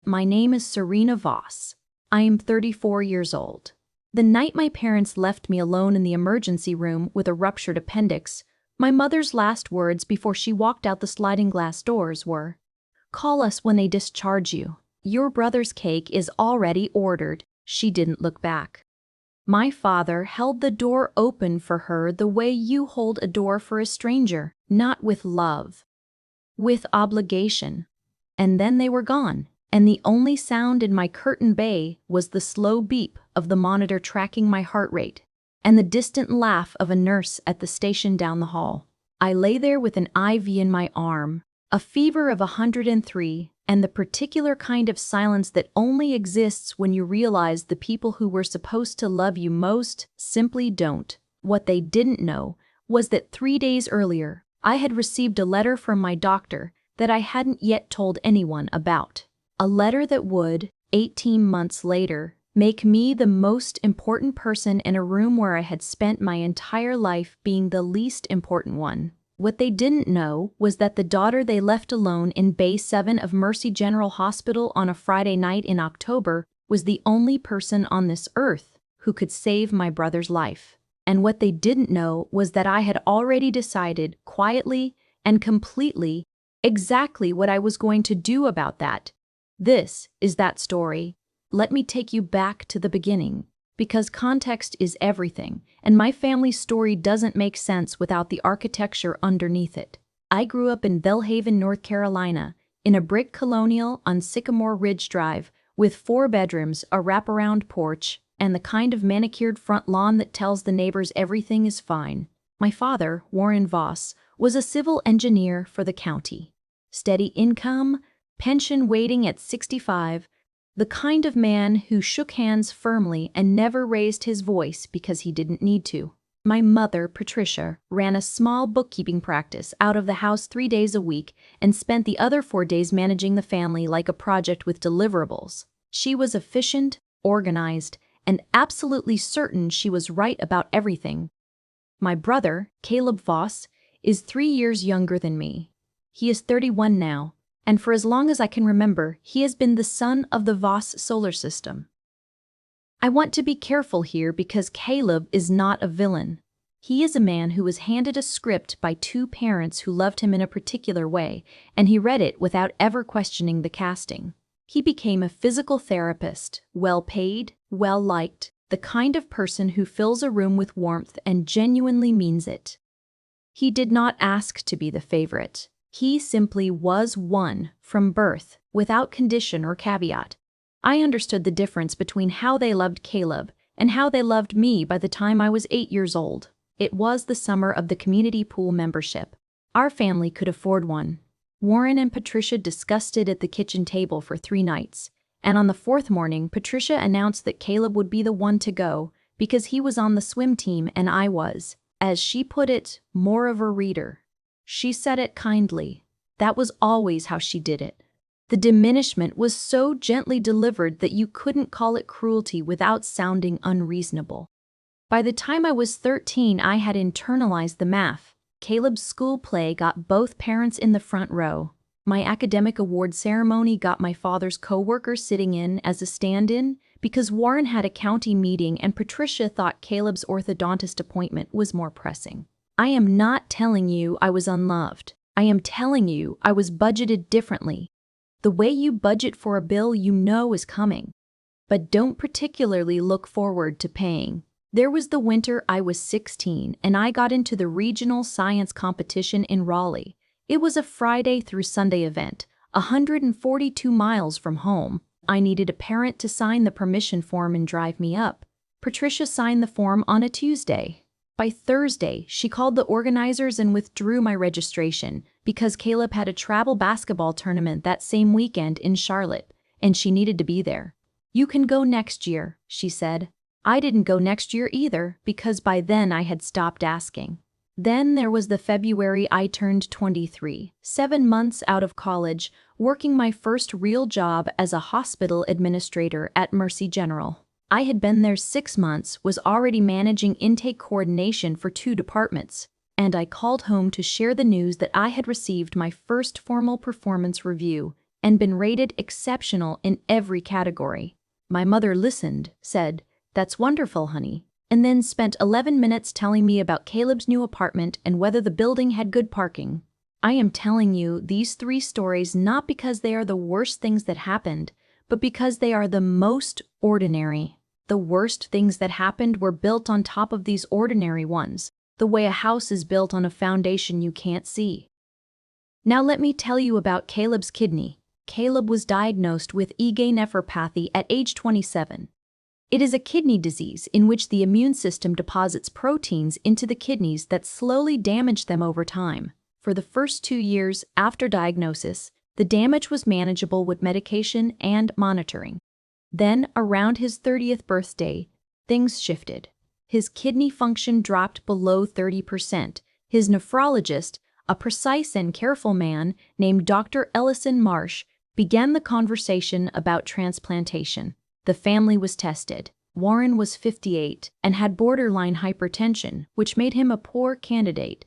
my name is Serena Voss. I am 34 years old. The night my parents left me alone in the emergency room with a ruptured appendix, my mother's last words before she walked out the sliding glass doors were, "Call us when they discharge you. Your brother's cake is already ordered." She didn't look back. My father held the door open for her the way you hold a door for a stranger, not with love, with obligation. And then they were gone, and the only sound in my curtain bay was the slow beep of the monitor tracking my heart rate, and the distant laugh of a nurse at the station down the hall. I lay there with an IV in my arm, a fever of 103, and the particular kind of silence that only exists when you realize the people who were supposed to love you most simply don't. What they didn't know was that 3 days earlier, I had received a letter from my doctor that I hadn't yet told anyone about. A letter that would, 18 months later, make me the most important person in a room where I had spent my entire life being the least important one. What they didn't know was that the daughter they left alone in Bay 7 of Mercy General Hospital on a Friday night in October was the only person on this earth who could save my brother's life. And what they didn't know was that I had already decided, quietly and completely, exactly what I was going to do about that. This is that story. Let me take you back to the beginning, because context is everything, and my family's story doesn't make sense without the architecture underneath it. I grew up in Belhaven, North Carolina, in a brick colonial on Sycamore Ridge Drive, with 4 bedrooms, a wraparound porch, and the kind of manicured front lawn that tells the neighbors everything is fine. My father, Warren Voss, was a civil engineer for the county. Steady income, pension waiting at 65, the kind of man who shook hands firmly and never raised his voice because he didn't need to. My mother, Patricia, ran a small bookkeeping practice out of the house 3 days a week and spent the other 4 days managing the family like a project with deliverables. She was efficient, organized, and absolutely certain she was right about everything. My brother, Caleb Voss, is 3 years younger than me. He is 31 now, and for as long as I can remember, he has been the son of the Voss solar system. I want to be careful here because Caleb is not a villain. He is a man who was handed a script by 2 parents who loved him in a particular way, and he read it without ever questioning the casting. He became a physical therapist, well-paid, well-liked, the kind of person who fills a room with warmth and genuinely means it. He did not ask to be the favorite. He simply was one from birth, without condition or caveat. I understood the difference between how they loved Caleb and how they loved me by the time I was 8 years old. It was the summer of the community pool membership. Our family could afford one. Warren and Patricia discussed it at the kitchen table for 3 nights, and on the 4th morning, Patricia announced that Caleb would be the one to go because he was on the swim team and I was, as she put it, more of a reader. She said it kindly. That was always how she did it. The diminishment was so gently delivered that you couldn't call it cruelty without sounding unreasonable. By the time I was 13, I had internalized the math. Caleb's school play got both parents in the front row. My academic award ceremony got my father's coworker sitting in as a stand-in because Warren had a county meeting and Patricia thought Caleb's orthodontist appointment was more pressing. I am not telling you I was unloved. I am telling you I was budgeted differently. The way you budget for a bill you know is coming, but don't particularly look forward to paying. There was the winter I was 16 and I got into the regional science competition in Raleigh. It was a Friday through Sunday event, 142 miles from home. I needed a parent to sign the permission form and drive me up. Patricia signed the form on a Tuesday. By Thursday, she called the organizers and withdrew my registration because Caleb had a travel basketball tournament that same weekend in Charlotte, and she needed to be there. "You can go next year," she said. I didn't go next year either because by then I had stopped asking. Then there was the February I turned 23, 7 months out of college, working my first real job as a hospital administrator at Mercy General. I had been there 6 months, was already managing intake coordination for 2 departments, and I called home to share the news that I had received my first formal performance review, and been rated exceptional in every category. My mother listened, said, "That's wonderful, honey," and then spent 11 minutes telling me about Caleb's new apartment and whether the building had good parking. I am telling you these 3 stories not because they are the worst things that happened, but because they are the most ordinary. The worst things that happened were built on top of these ordinary ones, the way a house is built on a foundation you can't see. Now let me tell you about Caleb's kidney. Caleb was diagnosed with IgA nephropathy at age 27. It is a kidney disease in which the immune system deposits proteins into the kidneys that slowly damage them over time. For the first 2 years after diagnosis, the damage was manageable with medication and monitoring. Then, around his 30th birthday, things shifted. His kidney function dropped below 30%. His nephrologist, a precise and careful man named Dr. Ellison Marsh, began the conversation about transplantation. The family was tested. Warren was 58 and had borderline hypertension, which made him a poor candidate.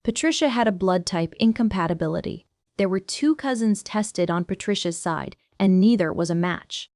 Patricia had a blood type incompatibility. There were 2 cousins tested on Patricia's side, and neither was a match.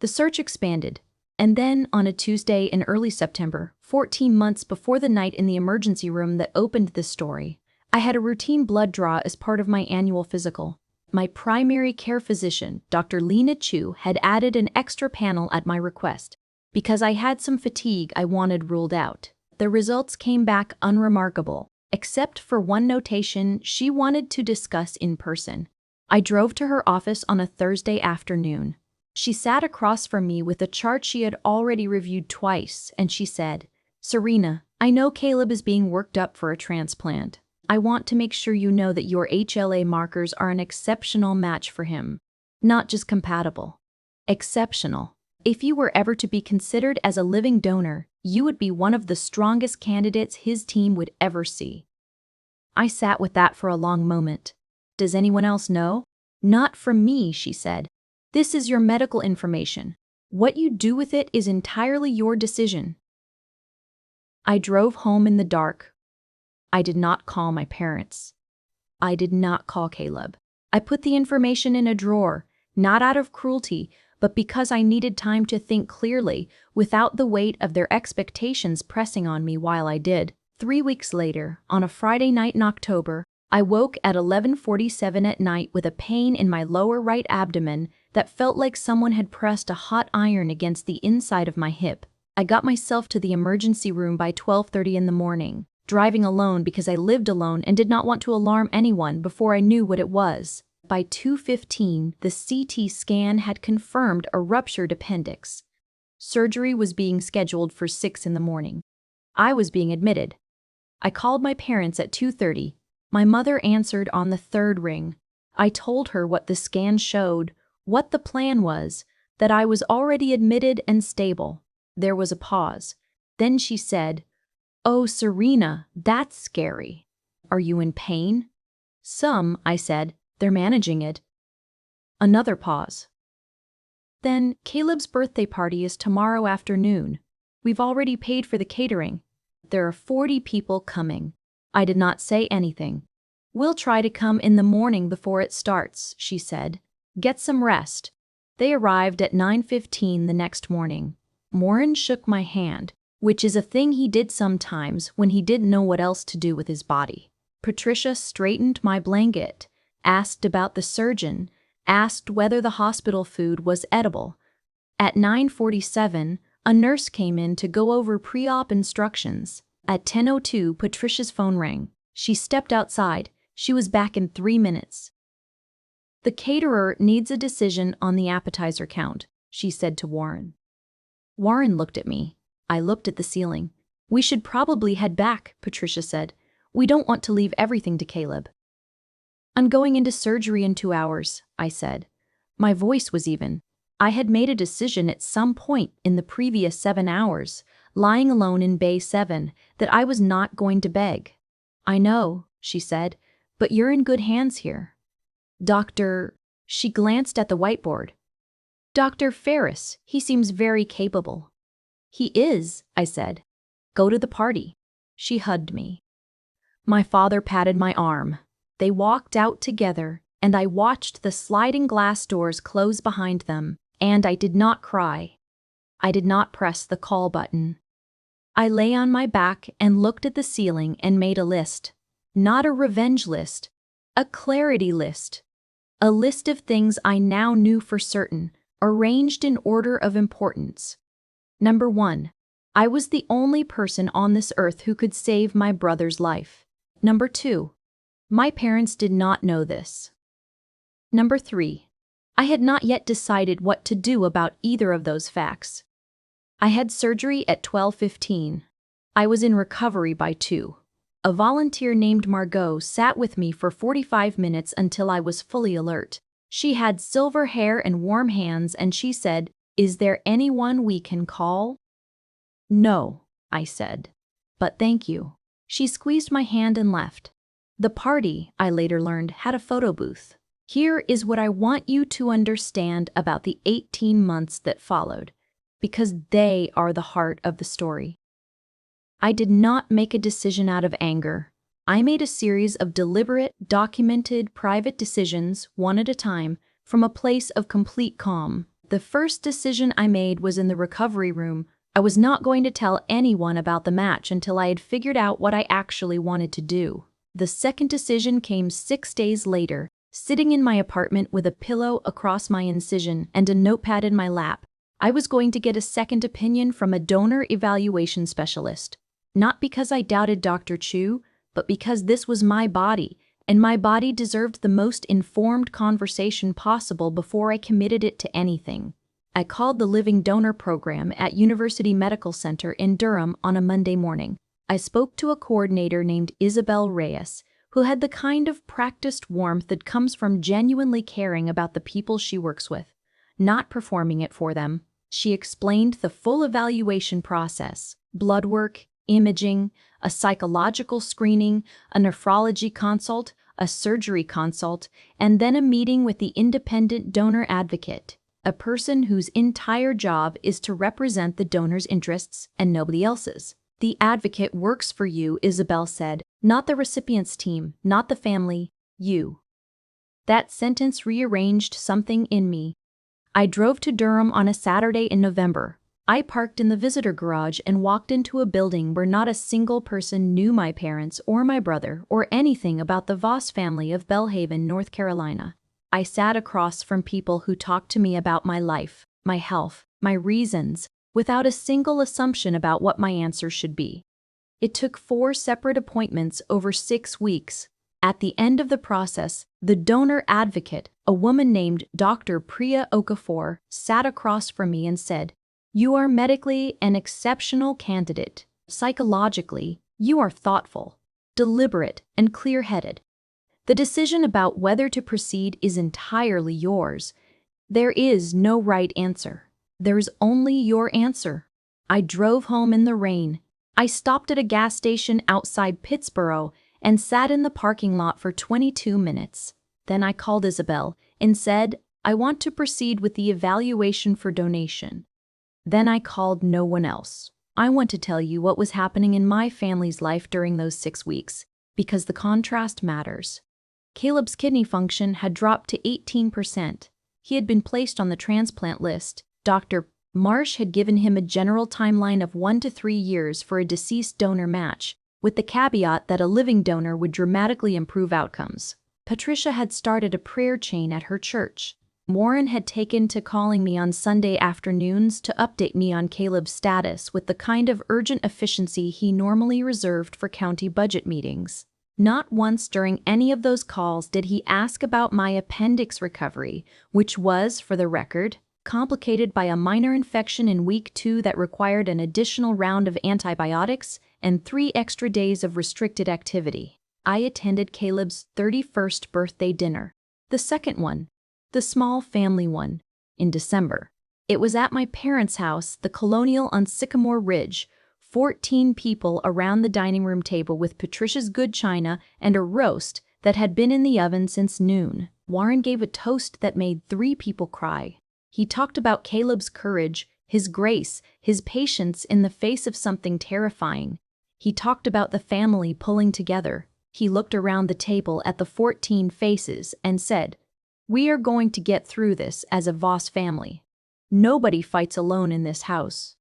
The search expanded, and then on a Tuesday in early September, 14 months before the night in the emergency room that opened this story, I had a routine blood draw as part of my annual physical. My primary care physician, Dr. Lena Chu, had added an extra panel at my request, because I had some fatigue I wanted ruled out. The results came back unremarkable, except for one notation she wanted to discuss in person. I drove to her office on a Thursday afternoon. She sat across from me with a chart she had already reviewed twice, and she said, "Serena, I know Caleb is being worked up for a transplant. I want to make sure you know that your HLA markers are an exceptional match for him. Not just compatible. Exceptional. If you were ever to be considered as a living donor, you would be one of the strongest candidates his team would ever see." I sat with that for a long moment. "Does anyone else know?" "Not from me," she said. "This is your medical information. What you do with it is entirely your decision." I drove home in the dark. I did not call my parents. I did not call Caleb. I put the information in a drawer, not out of cruelty, but because I needed time to think clearly without the weight of their expectations pressing on me while I did. 3 weeks later, on a Friday night in October, I woke at 11:47 at night with a pain in my lower right abdomen that felt like someone had pressed a hot iron against the inside of my hip. I got myself to the emergency room by 12:30 in the morning, driving alone because I lived alone and did not want to alarm anyone before I knew what it was. By 2:15, the CT scan had confirmed a ruptured appendix. Surgery was being scheduled for 6 in the morning. I was being admitted. I called my parents at 2:30. My mother answered on the 3rd ring. I told her what the scan showed, what the plan was, that I was already admitted and stable. There was a pause. Then she said, "Oh, Serena, that's scary. Are you in pain?" "Some," I said. "They're managing it." Another pause. Then, "Caleb's birthday party is tomorrow afternoon. We've already paid for the catering. There are 40 people coming." I did not say anything. "We'll try to come in the morning before it starts," she said. "Get some rest." They arrived at 9:15 the next morning. Warren shook my hand, which is a thing he did sometimes when he didn't know what else to do with his body. Patricia straightened my blanket, asked about the surgeon, asked whether the hospital food was edible. At 9:47, a nurse came in to go over pre-op instructions. At 10:02, Patricia's phone rang. She stepped outside. She was back in 3 minutes. "The caterer needs a decision on the appetizer count," she said to Warren. Warren looked at me. I looked at the ceiling. "We should probably head back," Patricia said. "We don't want to leave everything to Caleb." "I'm going into surgery in 2 hours," I said. My voice was even. I had made a decision at some point in the previous 7 hours, lying alone in Bay 7, that I was not going to beg. "I know," she said, "but you're in good hands here. Dr." She glanced at the whiteboard. "Dr. Ferris, he seems very capable." "He is," I said. "Go to the party." She hugged me. My father patted my arm. They walked out together, and I watched the sliding glass doors close behind them, and I did not cry. I did not press the call button. I lay on my back and looked at the ceiling and made a list. Not a revenge list, a clarity list. A list of things I now knew for certain, arranged in order of importance. Number 1. I was the only person on this earth who could save my brother's life. Number 2. My parents did not know this. Number 3. I had not yet decided what to do about either of those facts. I had surgery at 12:15. I was in recovery by 2. A volunteer named Margot sat with me for 45 minutes until I was fully alert. She had silver hair and warm hands, and she said, "Is there anyone we can call?" "No," I said. "But thank you." She squeezed my hand and left. The party, I later learned, had a photo booth. Here is what I want you to understand about the 18 months that followed, because they are the heart of the story. I did not make a decision out of anger. I made a series of deliberate, documented, private decisions, one at a time, from a place of complete calm. The first decision I made was in the recovery room. I was not going to tell anyone about the match until I had figured out what I actually wanted to do. The second decision came 6 days later, sitting in my apartment with a pillow across my incision and a notepad in my lap. I was going to get a second opinion from a donor evaluation specialist. Not because I doubted Dr. Chu, but because this was my body, and my body deserved the most informed conversation possible before I committed it to anything. I called the Living Donor Program at University Medical Center in Durham on a Monday morning. I spoke to a coordinator named Isabel Reyes, who had the kind of practiced warmth that comes from genuinely caring about the people she works with, not performing it for them. She explained the full evaluation process: blood work, imaging, a psychological screening, a nephrology consult, a surgery consult, and then a meeting with the independent donor advocate, a person whose entire job is to represent the donor's interests and nobody else's. The advocate works for you, Isabel said, not the recipient's team, not the family, you. That sentence rearranged something in me. I drove to Durham on a Saturday in November. I parked in the visitor garage and walked into a building where not a single person knew my parents or my brother or anything about the Voss family of Belhaven, North Carolina. I sat across from people who talked to me about my life, my health, my reasons, without a single assumption about what my answer should be. It took 4 separate appointments over 6 weeks. At the end of the process, the donor advocate, a woman named Dr. Priya Okafor, sat across from me and said, "You are medically an exceptional candidate. Psychologically, you are thoughtful, deliberate, and clear-headed. The decision about whether to proceed is entirely yours. There is no right answer. There's only your answer." I drove home in the rain. I stopped at a gas station outside Pittsburgh and sat in the parking lot for 22 minutes. Then I called Isabel and said, "I want to proceed with the evaluation for donation." Then I called no one else. I want to tell you what was happening in my family's life during those 6 weeks, because the contrast matters. Caleb's kidney function had dropped to 18%. He had been placed on the transplant list. Dr. Marsh had given him a general timeline of 1 to 3 years for a deceased donor match, with the caveat that a living donor would dramatically improve outcomes. Patricia had started a prayer chain at her church. Warren had taken to calling me on Sunday afternoons to update me on Caleb's status with the kind of urgent efficiency he normally reserved for county budget meetings. Not once during any of those calls did he ask about my appendix recovery, which was, for the record, complicated by a minor infection in week 2 that required an additional round of antibiotics and 3 extra days of restricted activity. I attended Caleb's 31st birthday dinner, the second one, the small family one, in December. It was at my parents' house, the Colonial on Sycamore Ridge, 14 people around the dining room table with Patricia's good china and a roast that had been in the oven since noon. Warren gave a toast that made 3 people cry. He talked about Caleb's courage, his grace, his patience in the face of something terrifying. He talked about the family pulling together. He looked around the table at the 14 faces and said, "We are going to get through this as a Voss family. Nobody fights alone in this house."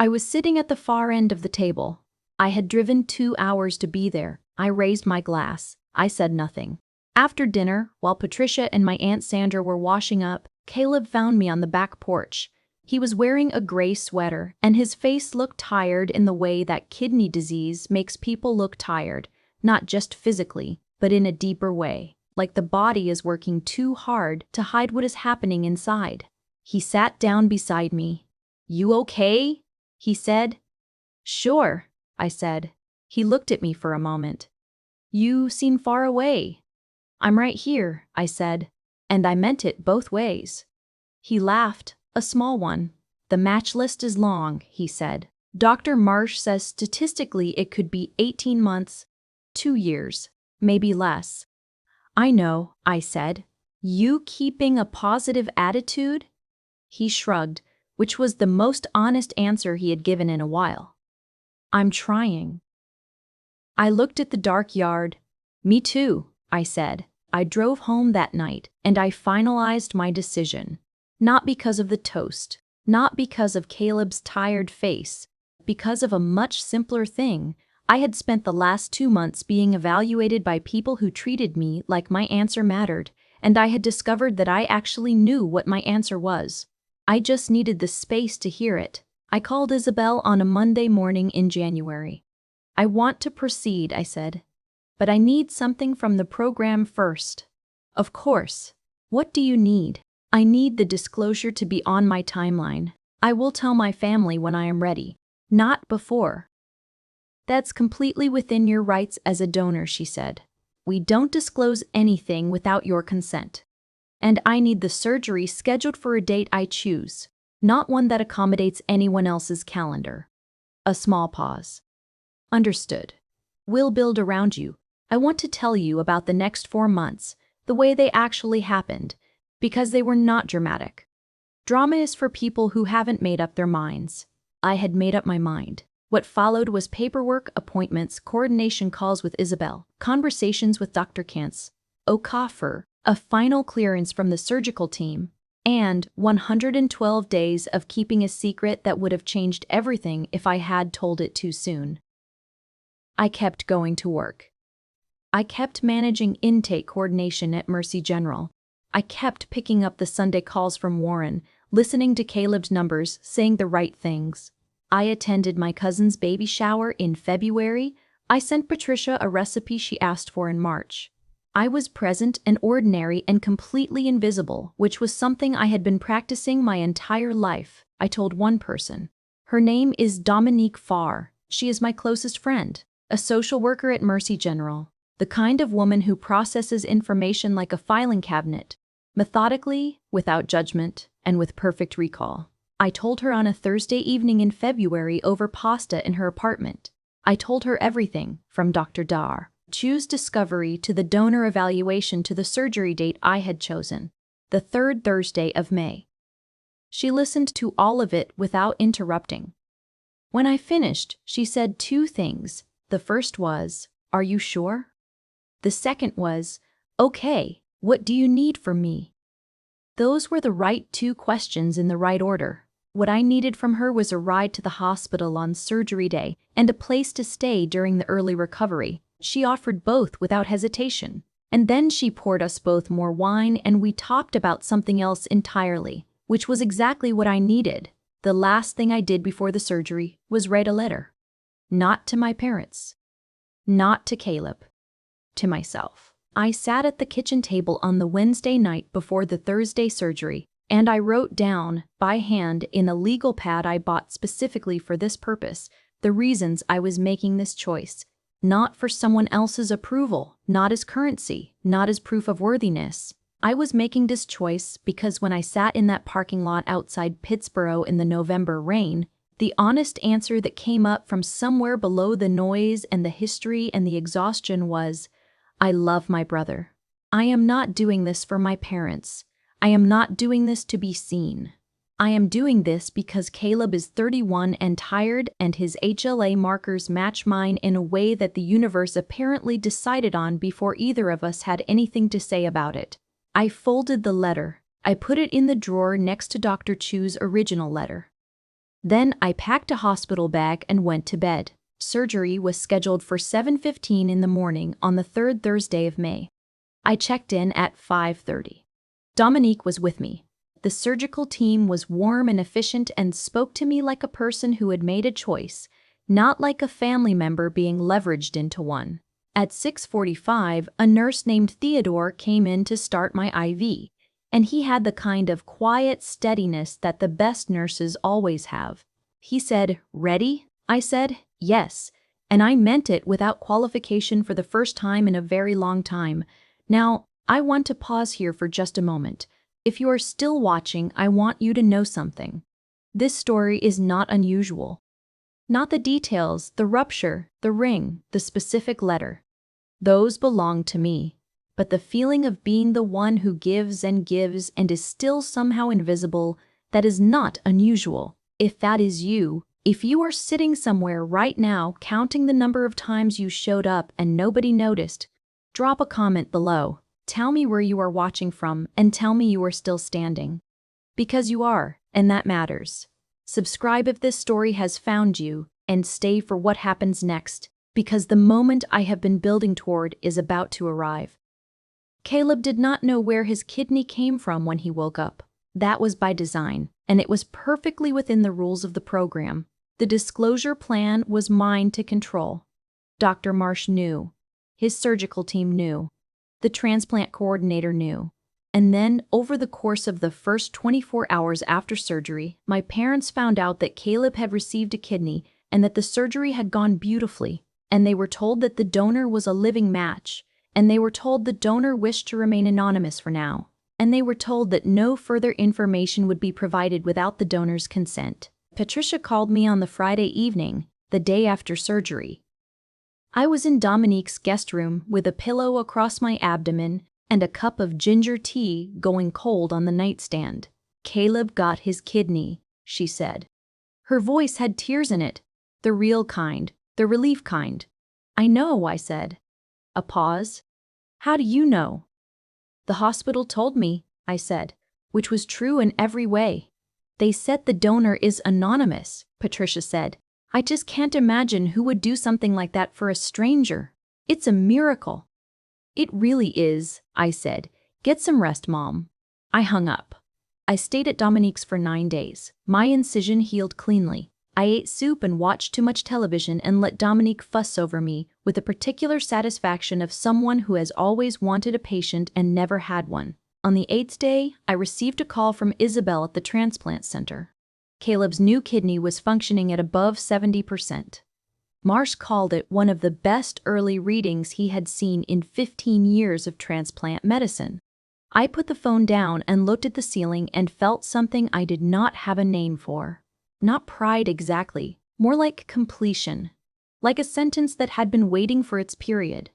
I was sitting at the far end of the table. I had driven 2 hours to be there. I raised my glass. I said nothing. After dinner, while Patricia and my Aunt Sandra were washing up, Caleb found me on the back porch. He was wearing a gray sweater, and his face looked tired in the way that kidney disease makes people look tired, not just physically, but in a deeper way, like the body is working too hard to hide what is happening inside. He sat down beside me. "You okay?" he said. "Sure," I said. He looked at me for a moment. "You seem far away." "I'm right here," I said, and I meant it both ways. He laughed, a small one. "The match list is long," he said. "Dr. Marsh says statistically it could be 18 months, 2 years, maybe less." "I know," I said. "You keeping a positive attitude?" He shrugged, which was the most honest answer he had given in a while. "I'm trying." I looked at the dark yard. "Me too," I said. I drove home that night, and I finalized my decision. Not because of the toast, not because of Caleb's tired face, because of a much simpler thing. I had spent the last 2 months being evaluated by people who treated me like my answer mattered, and I had discovered that I actually knew what my answer was. I just needed the space to hear it. I called Isabel on a Monday morning in January. "I want to proceed," I said, "but I need something from the program first." "Of course. What do you need?" "I need the disclosure to be on my timeline. I will tell my family when I am ready, not before." "That's completely within your rights as a donor," she said. "We don't disclose anything without your consent. And I need the surgery scheduled for a date I choose, not one that accommodates anyone else's calendar." A small pause. "Understood. We'll build around you. I want to tell you about the next 4 months, the way they actually happened, because they were not dramatic. Drama is for people who haven't made up their minds. I had made up my mind. What followed was paperwork, appointments, coordination calls with Isabel, conversations with Dr. Kantz, Okafor, a final clearance from the surgical team, and 112 days of keeping a secret that would have changed everything if I had told it too soon. I kept going to work. I kept managing intake coordination at Mercy General. I kept picking up the Sunday calls from Warren, listening to Caleb's numbers, saying the right things. I attended my cousin's baby shower in February. I sent Patricia a recipe she asked for in March. I was present and ordinary and completely invisible, which was something I had been practicing my entire life, I told one person. Her name is Dominique Farr. She is my closest friend, a social worker at Mercy General, the kind of woman who processes information like a filing cabinet, methodically, without judgment, and with perfect recall. I told her on a Thursday evening in February over pasta in her apartment. I told her everything, from Dr. Dar, choose discovery to the donor evaluation to the surgery date I had chosen, the 3rd Thursday of May. She listened to all of it without interrupting. When I finished, she said 2 things. The first was, "Are you sure?" The second was, "Okay, what do you need from me?" Those were the right 2 questions in the right order. What I needed from her was a ride to the hospital on surgery day and a place to stay during the early recovery. She offered both without hesitation. And then she poured us both more wine and we talked about something else entirely, which was exactly what I needed. The last thing I did before the surgery was write a letter. Not to my parents. Not to Caleb. To myself. I sat at the kitchen table on the Wednesday night before the Thursday surgery, and I wrote down, by hand in a legal pad I bought specifically for this purpose, the reasons I was making this choice. Not for someone else's approval, not as currency, not as proof of worthiness. I was making this choice because when I sat in that parking lot outside Pittsburgh in the November rain, the honest answer that came up from somewhere below the noise and the history and the exhaustion was, I love my brother. I am not doing this for my parents. I am not doing this to be seen. I am doing this because Caleb is 31 and tired and his HLA markers match mine in a way that the universe apparently decided on before either of us had anything to say about it. I folded the letter. I put it in the drawer next to Dr. Chu's original letter. Then I packed a hospital bag and went to bed. Surgery was scheduled for 7:15 in the morning on the third Thursday of May. I checked in at 5:30. Dominique was with me. The surgical team was warm and efficient and spoke to me like a person who had made a choice, not like a family member being leveraged into one. At 6:45, a nurse named Theodore came in to start my IV, and he had the kind of quiet steadiness that the best nurses always have. He said, "Ready?" I said, "Yes," and I meant it without qualification for the first time in a very long time. Now, I want to pause here for just a moment. If you are still watching, I want you to know something. This story is not unusual. Not the details, the rupture, the ring, the specific letter. Those belong to me. But the feeling of being the one who gives and is still somehow invisible, that is not unusual. If that is you, if you are sitting somewhere right now counting the number of times you showed up and nobody noticed, drop a comment below. Tell me where you are watching from and tell me you are still standing. Because you are, and that matters. Subscribe if this story has found you, and stay for what happens next, because the moment I have been building toward is about to arrive. Caleb did not know where his kidney came from when he woke up. That was by design, and it was perfectly within the rules of the program. The disclosure plan was mine to control. Dr. Marsh knew. His surgical team knew. The transplant coordinator knew. And then, over the course of the first 24 hours after surgery, my parents found out that Caleb had received a kidney and that the surgery had gone beautifully, and they were told that the donor was a living match, and they were told the donor wished to remain anonymous for now, and they were told that no further information would be provided without the donor's consent. Patricia called me on the Friday evening, the day after surgery. I was in Dominique's guest room with a pillow across my abdomen and a cup of ginger tea going cold on the nightstand. "Caleb got his kidney," she said. Her voice had tears in it, the real kind, the relief kind. "I know," I said. A pause. "How do you know?" "The hospital told me," I said, which was true in every way. "They said the donor is anonymous," Patricia said. "I just can't imagine who would do something like that for a stranger. It's a miracle." "It really is," I said. "Get some rest, Mom." I hung up. I stayed at Dominique's for 9 days. My incision healed cleanly. I ate soup and watched too much television and let Dominique fuss over me with the particular satisfaction of someone who has always wanted a patient and never had one. On the 8th day, I received a call from Isabel at the transplant center. Caleb's new kidney was functioning at above 70%. Marsh called it one of the best early readings he had seen in 15 years of transplant medicine. I put the phone down and looked at the ceiling and felt something I did not have a name for. Not pride exactly, more like completion. Like a sentence that had been waiting for its period.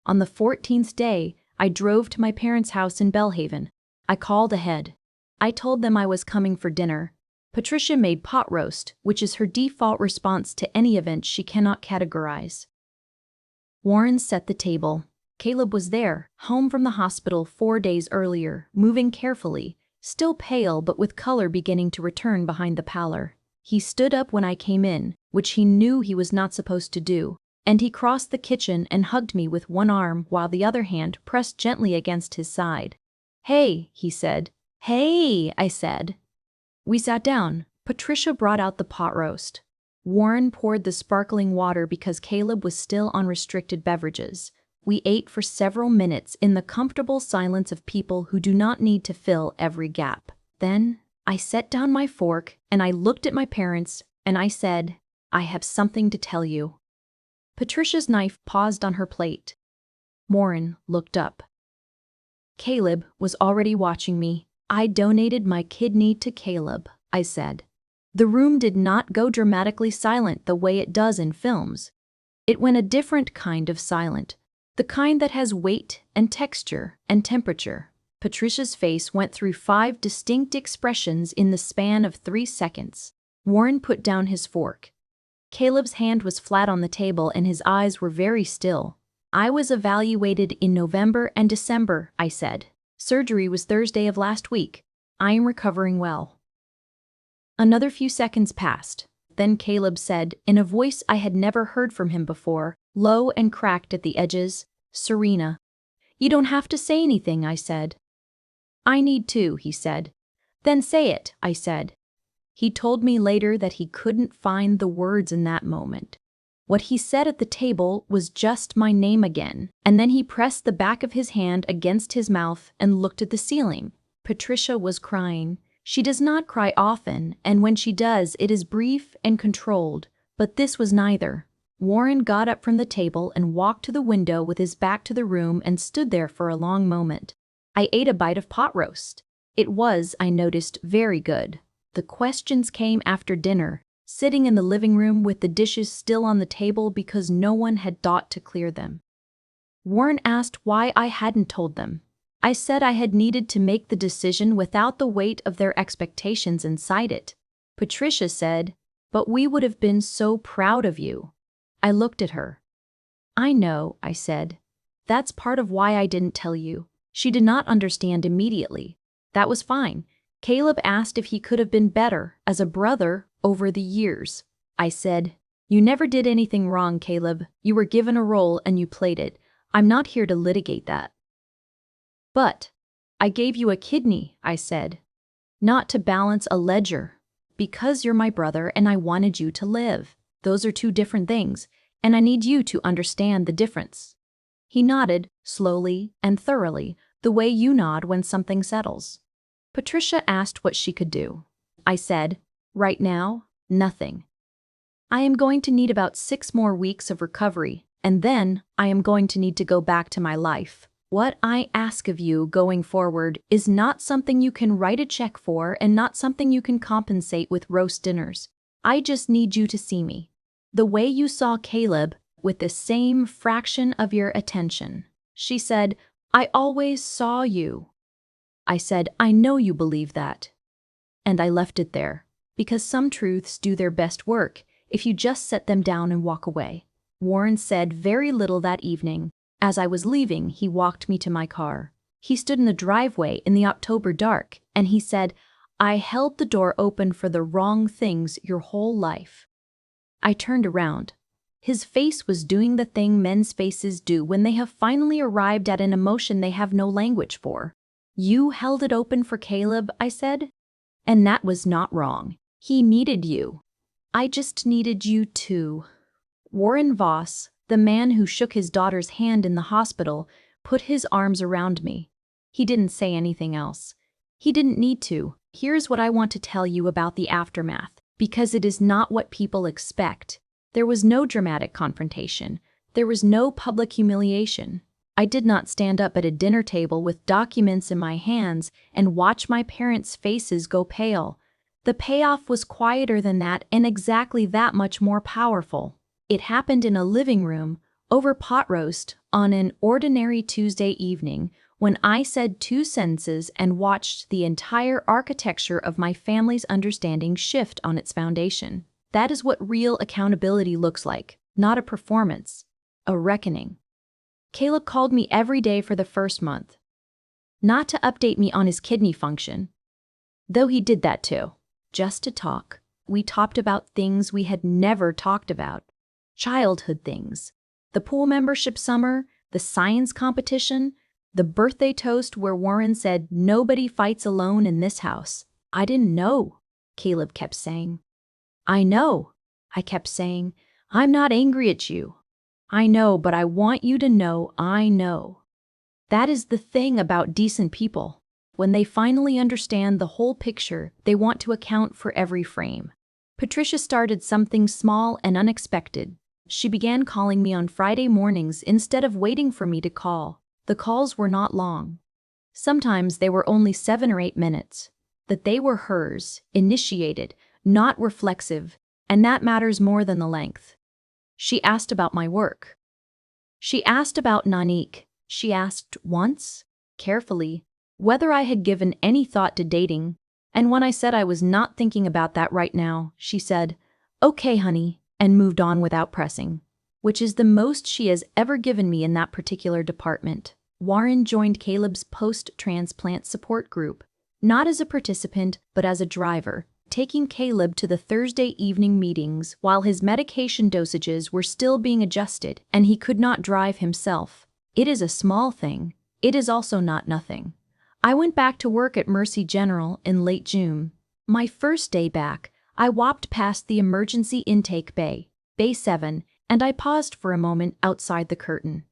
On the 14th day, I drove to my parents' house in Belhaven. I called ahead. I told them I was coming for dinner. Patricia made pot roast, which is her default response to any event she cannot categorize. Warren set the table. Caleb was there, home from the hospital 4 days earlier, moving carefully, still pale but with color beginning to return behind the pallor. He stood up when I came in, which he knew he was not supposed to do, and he crossed the kitchen and hugged me with one arm while the other hand pressed gently against his side. "Hey," he said. "Hey," I said. We sat down. Patricia brought out the pot roast. Warren poured the sparkling water because Caleb was still on restricted beverages. We ate for several minutes in the comfortable silence of people who do not need to fill every gap. Then, I set down my fork and I looked at my parents and I said, "I have something to tell you." Patricia's knife paused on her plate. Warren looked up. Caleb was already watching me. "I donated my kidney to Caleb," I said. The room did not go dramatically silent the way it does in films. It went a different kind of silent, the kind that has weight and texture and temperature. Patricia's face went through 5 distinct expressions in the span of 3 seconds. Warren put down his fork. Caleb's hand was flat on the table and his eyes were very still. I was evaluated in November and December, I said. Surgery was Thursday of last week. I am recovering well. Another few seconds passed. Then Caleb said, in a voice I had never heard from him before, low and cracked at the edges, "Serena." "You don't have to say anything," I said. "I need to," he said. "Then say it," I said. He told me later that he couldn't find the words in that moment. What he said at the table was just my name again, and then he pressed the back of his hand against his mouth and looked at the ceiling. Patricia was crying. She does not cry often, and when she does, it is brief and controlled, but this was neither. Warren got up from the table and walked to the window with his back to the room and stood there for a long moment. I ate a bite of pot roast. It was, I noticed, very good. The questions came after dinner, sitting in the living room with the dishes still on the table because no one had thought to clear them. Warren asked why I hadn't told them. I said I had needed to make the decision without the weight of their expectations inside it. Patricia said, "But we would have been so proud of you." I looked at her. "I know," I said. "That's part of why I didn't tell you." She did not understand immediately. That was fine. Caleb asked if he could have been better as a brother over the years. I said, "You never did anything wrong, Caleb. You were given a role and you played it. I'm not here to litigate that." "But I gave you a kidney," I said. "Not to balance a ledger. Because you're my brother and I wanted you to live. Those are 2 different things, and I need you to understand the difference." He nodded, slowly and thoroughly, the way you nod when something settles. Patricia asked what she could do. I said, "Right now, nothing. I am going to need about 6 more weeks of recovery, and then I am going to need to go back to my life. What I ask of you going forward is not something you can write a check for and not something you can compensate with roast dinners. I just need you to see me. The way you saw Caleb, with the same fraction of your attention." She said, "I always saw you." I said, "I know you believe that." And I left it there, because some truths do their best work if you just set them down and walk away. Warren said very little that evening. As I was leaving, he walked me to my car. He stood in the driveway in the October dark, and he said, "I held the door open for the wrong things your whole life." I turned around. His face was doing the thing men's faces do when they have finally arrived at an emotion they have no language for. "You held it open for Caleb," I said. "And that was not wrong. He needed you. I just needed you too." Warren Voss, the man who shook his daughter's hand in the hospital, put his arms around me. He didn't say anything else. He didn't need to. Here's what I want to tell you about the aftermath, because it is not what people expect. There was no dramatic confrontation. There was no public humiliation. I did not stand up at a dinner table with documents in my hands and watch my parents' faces go pale. The payoff was quieter than that and exactly that much more powerful. It happened in a living room, over pot roast, on an ordinary Tuesday evening, when I said 2 sentences and watched the entire architecture of my family's understanding shift on its foundation. That is what real accountability looks like, not a performance, a reckoning. Caleb called me every day for the first month. Not to update me on his kidney function, though he did that too, just to talk. We talked about things we had never talked about. Childhood things. The pool membership summer, the science competition, the birthday toast where Warren said, "Nobody fights alone in this house." "I didn't know," Caleb kept saying. "I know," I kept saying. "I'm not angry at you. I know, but I want you to know I know." That is the thing about decent people. When they finally understand the whole picture, they want to account for every frame. Patricia started something small and unexpected. She began calling me on Friday mornings instead of waiting for me to call. The calls were not long. Sometimes they were only 7 or 8 minutes. That they were hers, initiated, not reflexive, and that matters more than the length. She asked about my work. She asked about Nanik. She asked once, carefully, whether I had given any thought to dating, and when I said I was not thinking about that right now, she said, "Okay, honey," and moved on without pressing, which is the most she has ever given me in that particular department. Warren joined Caleb's post-transplant support group, not as a participant, but as a driver, taking Caleb to the Thursday evening meetings while his medication dosages were still being adjusted and he could not drive himself. It is a small thing. It is also not nothing. I went back to work at Mercy General in late June. My first day back, I walked past the emergency intake bay, Bay 7, and I paused for a moment outside the curtain.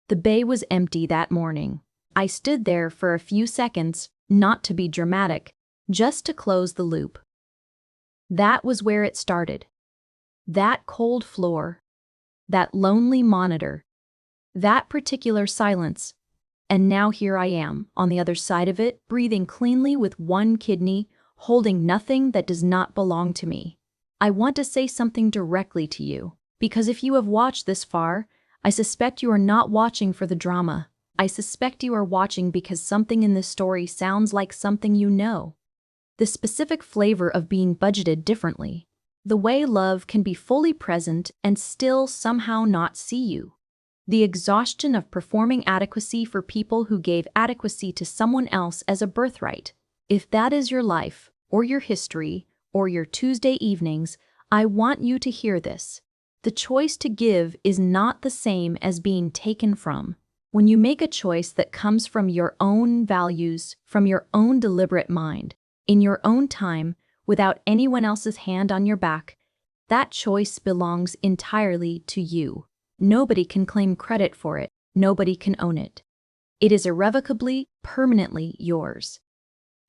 The bay was empty that morning. I stood there for a few seconds, not to be dramatic, just to close the loop. That was where it started. That cold floor, that lonely monitor, that particular silence. And now here I am, on the other side of it, breathing cleanly with one kidney, holding nothing that does not belong to me. I want to say something directly to you, because if you have watched this far, I suspect you are not watching for the drama. I suspect you are watching because something in this story sounds like something you know. The specific flavor of being budgeted differently. The way love can be fully present and still somehow not see you. The exhaustion of performing adequacy for people who gave adequacy to someone else as a birthright. If that is your life, or your history, or your Tuesday evenings, I want you to hear this. The choice to give is not the same as being taken from. When you make a choice that comes from your own values, from your own deliberate mind, in your own time, without anyone else's hand on your back, that choice belongs entirely to you. Nobody can claim credit for it. Nobody can own it. It is irrevocably, permanently yours.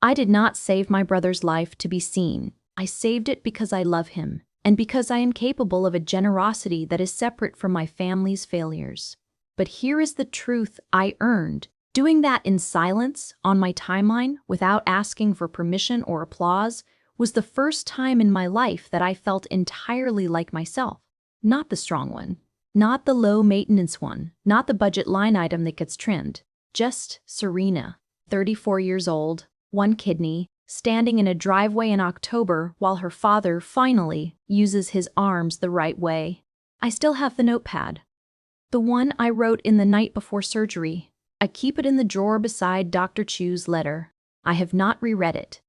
I did not save my brother's life to be seen. I saved it because I love him, and because I am capable of a generosity that is separate from my family's failures. But here is the truth I earned. Doing that in silence, on my timeline, without asking for permission or applause, was the first time in my life that I felt entirely like myself. Not the strong one. Not the low-maintenance one. Not the budget line item that gets trimmed. Just Serena, 34 years old, one kidney, standing in a driveway in October while her father finally uses his arms the right way. I still have the notepad. The one I wrote in the night before surgery. I keep it in the drawer beside Dr. Chu's letter. I have not reread it.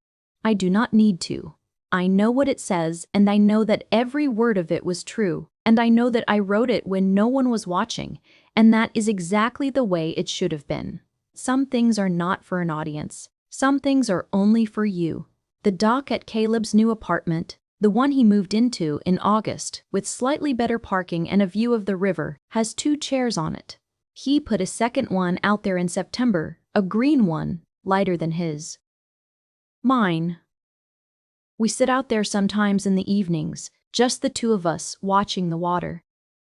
I do not need to. I know what it says, and I know that every word of it was true, and I know that I wrote it when no one was watching, and that is exactly the way it should have been. Some things are not for an audience. Some things are only for you. The dock at Caleb's new apartment, the one he moved into in August, with slightly better parking and a view of the river, has 2 chairs on it. He put a second one out there in September, a green one, lighter than his. Mine. We sit out there sometimes in the evenings, just the 2 of us, watching the water.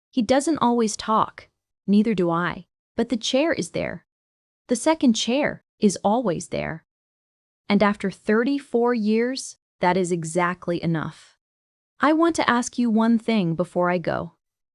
He doesn't always talk, neither do I, but the chair is there. The second chair is always there. And after 34 years, that is exactly enough. I want to ask you one thing before I go.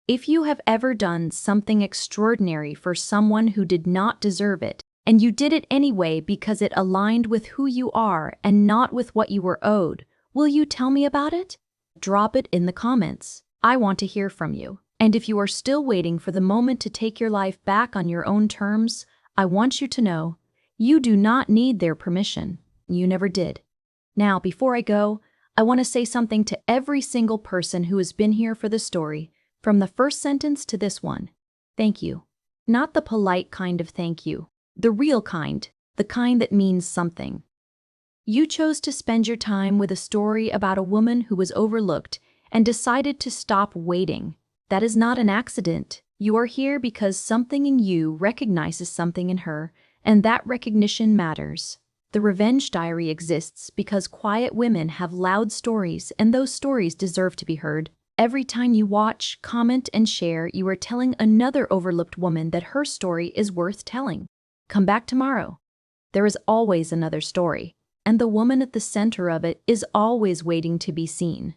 If you have ever done something extraordinary for someone who did not deserve it, and you did it anyway because it aligned with who you are and not with what you were owed, will you tell me about it? Drop it in the comments. I want to hear from you. And if you are still waiting for the moment to take your life back on your own terms, I want you to know, you do not need their permission. You never did. Now, before I go, I want to say something to every single person who has been here for the story, from the first sentence to this one. Thank you. Not the polite kind of thank you. The real kind. The kind that means something. You chose to spend your time with a story about a woman who was overlooked and decided to stop waiting. That is not an accident. You are here because something in you recognizes something in her, and that recognition matters. The Revenge Diary exists because quiet women have loud stories, and those stories deserve to be heard. Every time you watch, comment, and share, you are telling another overlooked woman that her story is worth telling. Come back tomorrow. There is always another story, and the woman at the center of it is always waiting to be seen.